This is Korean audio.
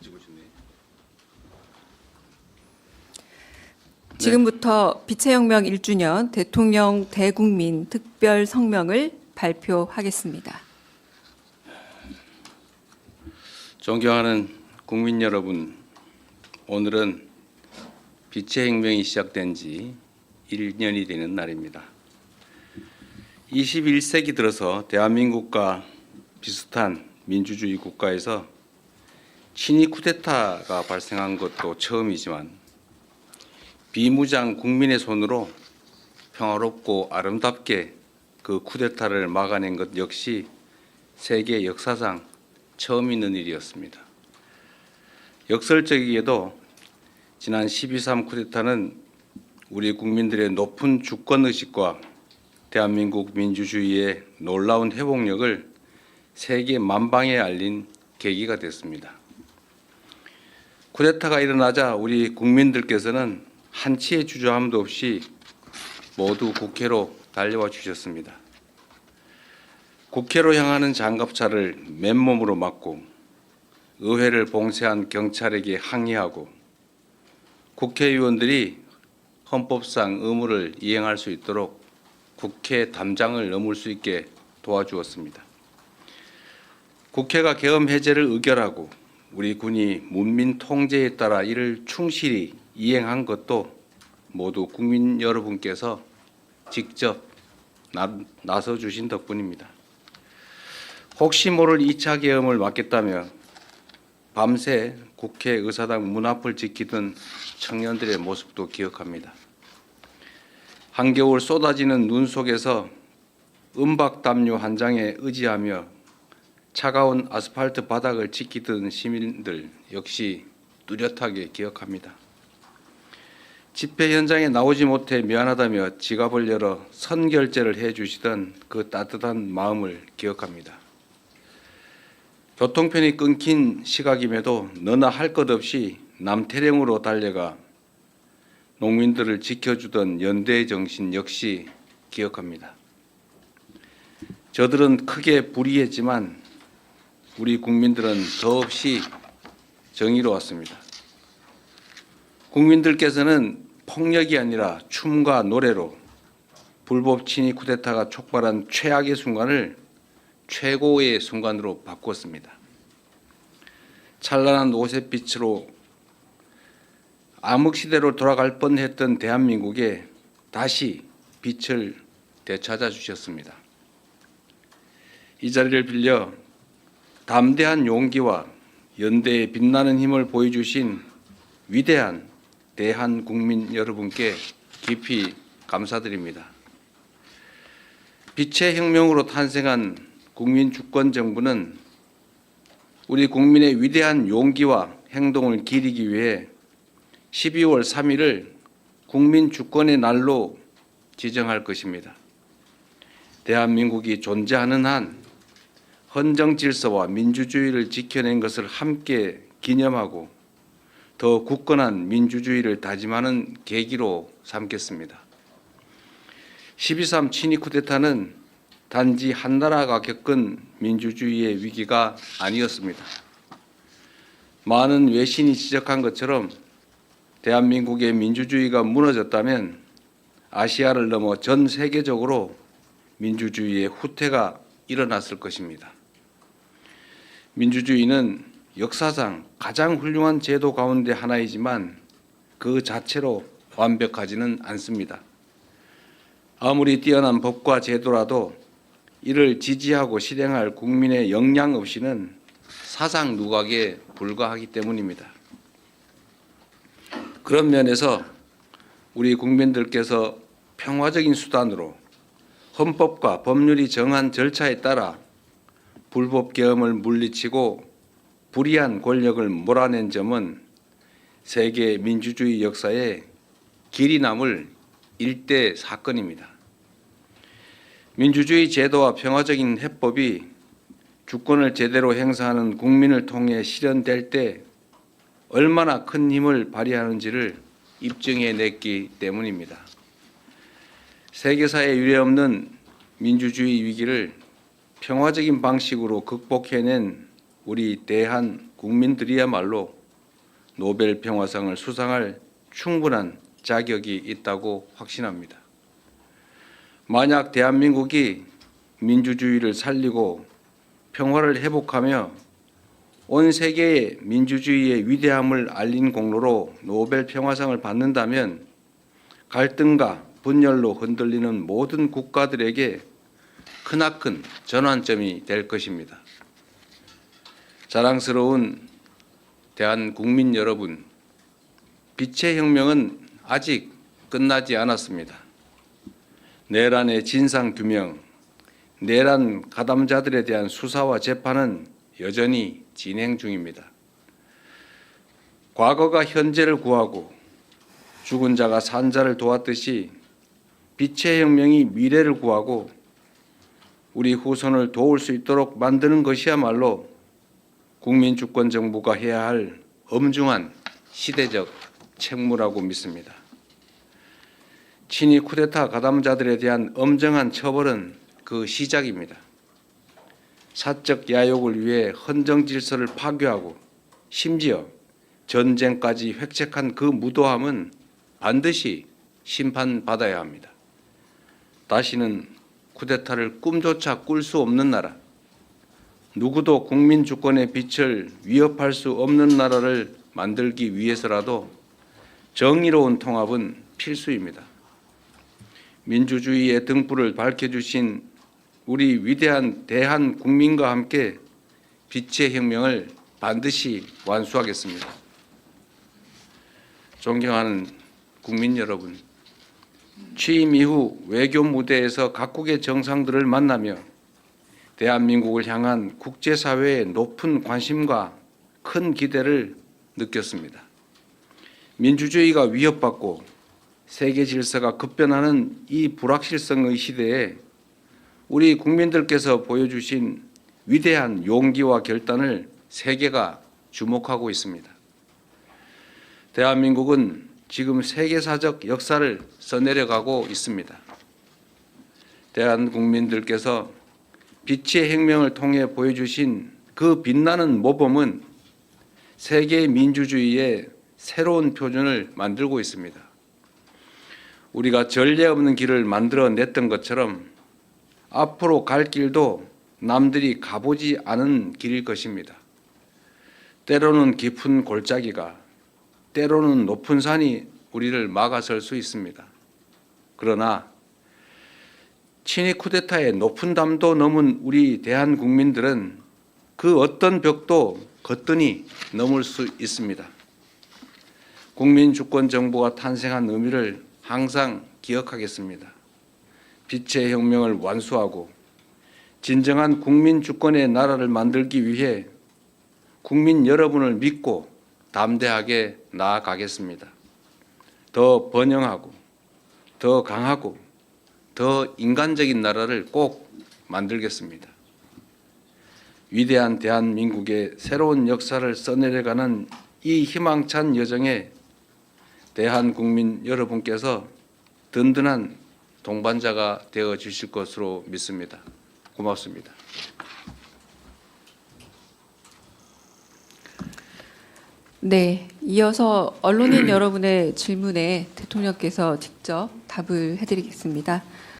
찍으시네. 지금부터 빛의 혁명 1주년 대통령 대국민 특별 성명을 발표하겠습니다. 존경하는 국민 여러분, 오늘은 빛의 혁명이 시작된 지 1년이 되는 날입니다. 21세기 들어서 대한민국과 비슷한 민주주의 국가에서 친위 쿠데타가 발생한 것도 처음이지만 비무장 국민의 손으로 평화롭고 아름답게 그 쿠데타를 막아낸 것 역시 세계 역사상 처음 있는 일이었습니다. 역설적이게도 지난 12.3 쿠데타는 우리 국민들의 높은 주권의식과 대한민국 민주주의의 놀라운 회복력을 세계 만방에 알린 계기가 됐습니다. 쿠데타가 일어나자 우리 국민들께서는 한치의 주저함도 없이 모두 국회로 달려와 주셨습니다. 국회로 향하는 장갑차를 맨몸으로 맞고 의회를 봉쇄한 경찰에게 항의하고 국회의원들이 헌법상 의무를 이행할 수 있도록 국회 담장을 넘을 수 있게 도와주었습니다. 국회가 계엄 해제를 의결하고 우리 군이 문민 통제에 따라 이를 충실히 이행한 것도 모두 국민 여러분께서 직접 나서 주신 덕분입니다. 혹시 모를 2차 계엄을 막겠다며 밤새 국회 의사당 문 앞을 지키던 청년들의 모습도 기억합니다. 한겨울 쏟아지는 눈 속에서 은박담요 한 장에 의지하며 차가운 아스팔트 바닥을 지키던 시민들 역시 뚜렷하게 기억합니다. 집회 현장에 나오지 못해 미안하다며 지갑을 열어 선결제를 해주시던 그 따뜻한 마음을 기억합니다. 교통편이 끊긴 시각임에도 너나 할 것 없이 남태령으로 달려가 농민들을 지켜주던 연대의 정신 역시 기억합니다. 저들은 크게 불의했지만 우리 국민들은 더없이 정의로웠습니다. 국민들께서는 폭력이 아니라 춤과 노래로 불법 친위 쿠데타가 촉발한 최악의 순간을 최고의 순간으로 바꾸었습니다. 찬란한 노새빛으로 암흑시대로 돌아갈 뻔했던 대한민국에 다시 빛을 되찾아 주셨습니다. 이 자리를 빌려 담대한 용기와 연대의 빛나는 힘을 보여주신 위대한 대한국민 여러분께 깊이 감사드립니다. 빛의 혁명으로 탄생한 국민주권정부는 우리 국민의 위대한 용기와 행동을 기리기 위해 12월 3일을 국민주권의 날로 지정할 것입니다. 대한민국이 존재하는 한 헌정질서와 민주주의를 지켜낸 것을 함께 기념하고 더 굳건한 민주주의를 다짐하는 계기로 삼겠습니다. 12.3 친위 쿠데타는 단지 한 나라가 겪은 민주주의의 위기가 아니었습니다. 많은 외신이 지적한 것처럼 대한민국의 민주주의가 무너졌다면 아시아를 넘어 전 세계적으로 민주주의의 후퇴가 일어났을 것입니다. 민주주의는 역사상 가장 훌륭한 제도 가운데 하나이지만 그 자체로 완벽하지는 않습니다. 아무리 뛰어난 법과 제도라도 이를 지지하고 실행할 국민의 역량 없이는 사상 누각에 불과하기 때문입니다. 그런 면에서 우리 국민들께서 평화적인 수단으로 헌법과 법률이 정한 절차에 따라 불법 계엄을 물리치고 불의한 권력을 몰아낸 점은 세계 민주주의 역사에 길이 남을 일대 사건입니다. 민주주의 제도와 평화적인 해법이 주권을 제대로 행사하는 국민을 통해 실현될 때 얼마나 큰 힘을 발휘하는지를 입증해냈기 때문입니다. 세계사에 유례없는 민주주의 위기를 평화적인 방식으로 극복해낸 우리 대한 국민들이야말로 노벨 평화상을 수상할 충분한 자격이 있다고 확신합니다. 만약 대한민국이 민주주의를 살리고 평화를 회복하며 온 세계에 민주주의의 위대함을 알린 공로로 노벨 평화상을 받는다면 갈등과 분열로 흔들리는 모든 국가들에게 크나큰 전환점이 될 것입니다. 자랑스러운 대한국민 여러분, 빛의 혁명은 아직 끝나지 않았습니다. 내란의 진상규명, 내란 가담자들에 대한 수사와 재판은 여전히 진행 중입니다. 과거가 현재를 구하고 죽은 자가 산 자를 도왔듯이 빛의 혁명이 미래를 구하고 우리 후손을 도울 수 있도록 만드는 것이야말로 국민주권정부가 해야 할 엄중한 시대적 책무라고 믿습니다. 친위 쿠데타 가담자들에 대한 엄정한 처벌은 그 시작입니다. 사적 야욕을 위해 헌정 질서를 파괴하고 심지어 전쟁까지 획책한 그 무도함은 반드시 심판받아야 합니다. 다시는 쿠데타를 꿈조차 꿀 수 없는 나라, 누구도 국민 주권의 빛을 위협할 수 없는 나라를 만들기 위해서라도 정의로운 통합은 필수입니다. 민주주의의 등불을 밝혀주신 우리 위대한 대한 국민과 함께 빛의 혁명을 반드시 완수하겠습니다. 존경하는 국민 여러분, 취임 이후 외교 무대에서 각국의 정상들을 만나며 대한민국을 향한 국제사회의 높은 관심과 큰 기대를 느꼈습니다. 민주주의가 위협받고 세계 질서가 급변하는 이 불확실성의 시대에 우리 국민들께서 보여주신 위대한 용기와 결단을 세계가 주목하고 있습니다. 대한민국은 지금 세계사적 역사를 써내려가고 있습니다. 대한 국민들께서 빛의 혁명을 통해 보여주신 그 빛나는 모범은 세계 민주주의의 새로운 표준을 만들고 있습니다. 우리가 전례 없는 길을 만들어냈던 것처럼 앞으로 갈 길도 남들이 가보지 않은 길일 것입니다. 때로는 깊은 골짜기가, 때로는 높은 산이 우리를 막아설 수 있습니다. 그러나 친위 쿠데타의 높은 담도 넘은 우리 대한국민들은 그 어떤 벽도 거뜬히 넘을 수 있습니다. 국민주권정부가 탄생한 의미를 항상 기억하겠습니다. 빛의 혁명을 완수하고 진정한 국민주권의 나라를 만들기 위해 국민 여러분을 믿고 담대하게 나아가겠습니다. 더 번영하고 더 강하고 더 인간적인 나라를 꼭 만들겠습니다. 위대한 대한민국의 새로운 역사를 써내려가는 이 희망찬 여정에 대한국민 여러분께서 든든한 동반자가 되어 주실 것으로 믿습니다. 고맙습니다. 네, 이어서 언론인 여러분의 질문에 대통령께서 직접 답을 해드리겠습니다.